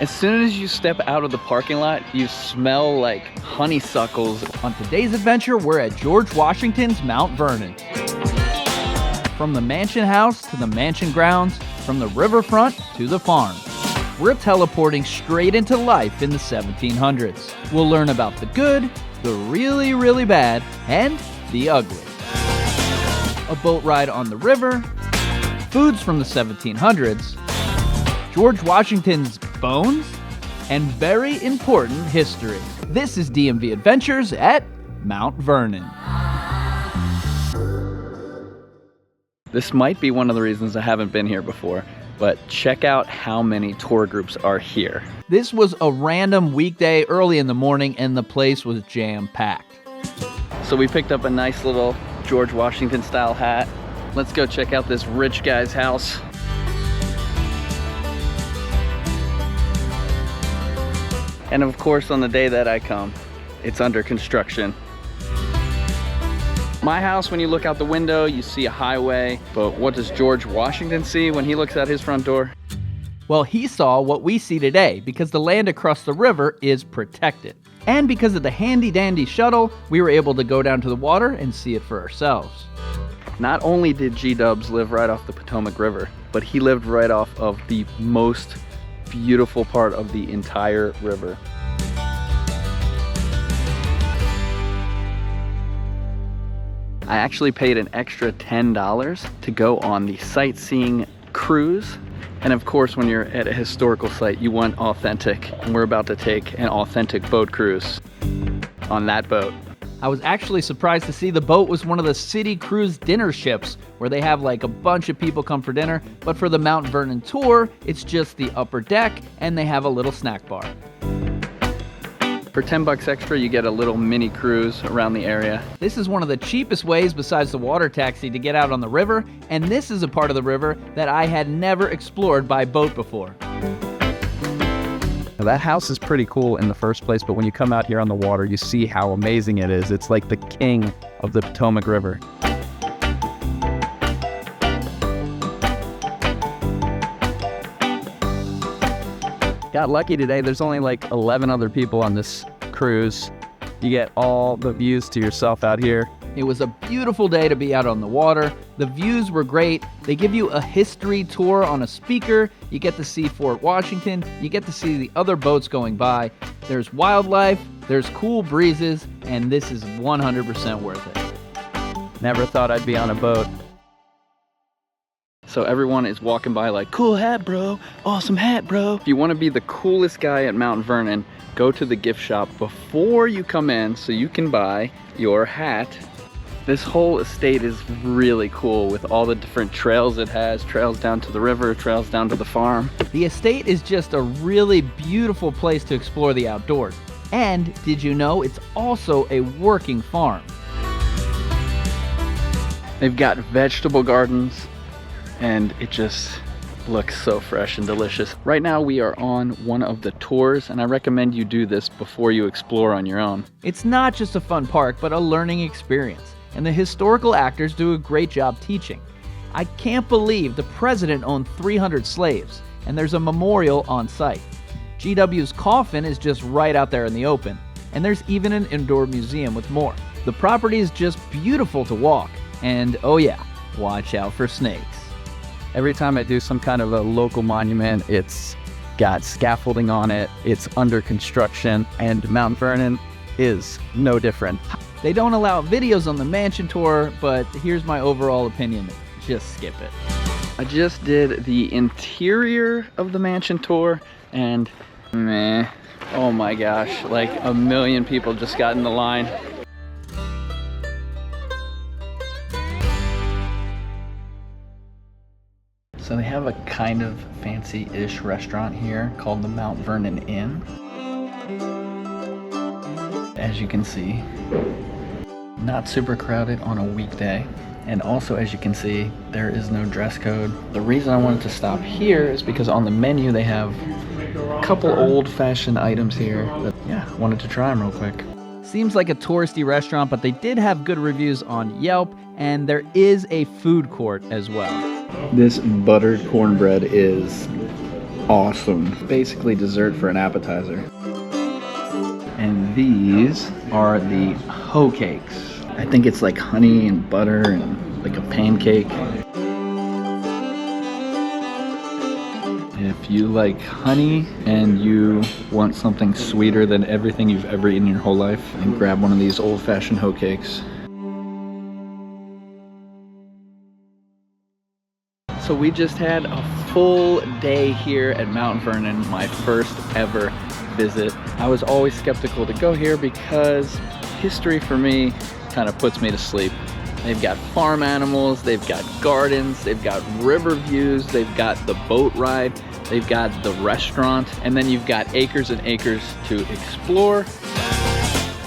As soon as you step out of the parking lot, you smell like honeysuckles. On today's adventure, we're at George Washington's Mount Vernon. From the mansion house to the mansion grounds, from the riverfront to the farm. We're teleporting straight into life in the 1700s. We'll learn about the good, the really, really bad, and the ugly. A boat ride on the river, foods from the 1700s, George Washington's bones, and very important history. This is DMV Adventures at Mount Vernon. This might be one of the reasons I haven't been here before, but check out how many tour groups are here. This was a random weekday early in the morning and the place was jam-packed. So we picked up a nice little George Washington style hat. Let's go check out this rich guy's house. And of course, on the day that I come, it's under construction. My house, when you look out the window, you see a highway, but what does George Washington see when he looks out his front door? Well, he saw what we see today because the land across the river is protected. And because of the handy-dandy shuttle, we were able to go down to the water and see it for ourselves. Not only did G-Dubs live right off the Potomac River, but he lived right off of the most beautiful part of the entire river. I actually paid an extra $10 to go on the sightseeing cruise. And of course, when you're at a historical site, you want authentic. And we're about to take an authentic boat cruise on that boat. I was actually surprised to see the boat was one of the city cruise dinner ships where they have like a bunch of people come for dinner. But for the Mount Vernon tour, it's just the upper deck and they have a little snack bar. For 10 bucks extra, you get a little mini cruise around the area. This is one of the cheapest ways besides the water taxi to get out on the river, and this is a part of the river that I had never explored by boat before. Now, that house is pretty cool in the first place, but when you come out here on the water, you see how amazing it is. It's like the king of the Potomac River. Got lucky today. There's only like 11 other people on this cruise. You get all the views to yourself out here. It was a beautiful day to be out on the water. The views were great. They give you a history tour on a speaker. You get to see Fort Washington. You get to see the other boats going by. There's wildlife, there's cool breezes, and this is 100% worth it. Never thought I'd be on a boat. So everyone is walking by like, cool hat, bro. Awesome hat, bro. If you want to be the coolest guy at Mount Vernon, go to the gift shop before you come in so you can buy your hat. This whole estate is really cool with all the different trails it has. Trails down to the river, trails down to the farm. The estate is just a really beautiful place to explore the outdoors. And did you know it's also a working farm? They've got vegetable gardens, and it just looks so fresh and delicious. Right now we are on one of the tours, and I recommend you do this before you explore on your own. It's not just a fun park, but a learning experience. And the historical actors do a great job teaching. I can't believe the president owned 300 slaves, and there's a memorial on site. GW's coffin is just right out there in the open, and there's even an indoor museum with more. The property is just beautiful to walk, and oh yeah, watch out for snakes. Every time I do some kind of a local monument, it's got scaffolding on it, it's under construction, and Mount Vernon is no different. They don't allow videos on the mansion tour, but here's my overall opinion. Just skip it. I just did the interior of the mansion tour, and meh. Oh my gosh, like a million people just got in the line. So they have a kind of fancy-ish restaurant here called the Mount Vernon Inn. As you can see, not super crowded on a weekday. And also, as you can see, there is no dress code. The reason I wanted to stop here is because on the menu they have a couple old-fashioned items here that, yeah, I wanted to try them real quick. Seems like a touristy restaurant, but they did have good reviews on Yelp, and there is a food court as well. This buttered cornbread is awesome. Basically dessert for an appetizer. And these are the hoe cakes. I think it's like honey and butter and like a pancake. If you like honey and you want something sweeter than everything you've ever eaten in your whole life, then grab one of these old-fashioned hoe cakes. So we just had a full day here at Mount Vernon, my first ever visit. I was always skeptical to go here because history for me kind of puts me to sleep. They've got farm animals, they've got gardens, they've got river views, they've got the boat ride, they've got the restaurant, and then you've got acres and acres to explore.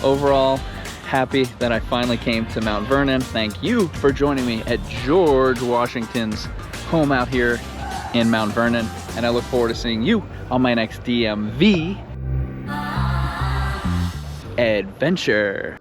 Overall, happy that I finally came to Mount Vernon. Thank you for joining me at George Washington's home out here in Mount Vernon, and I look forward to seeing you on my next DMV adventure.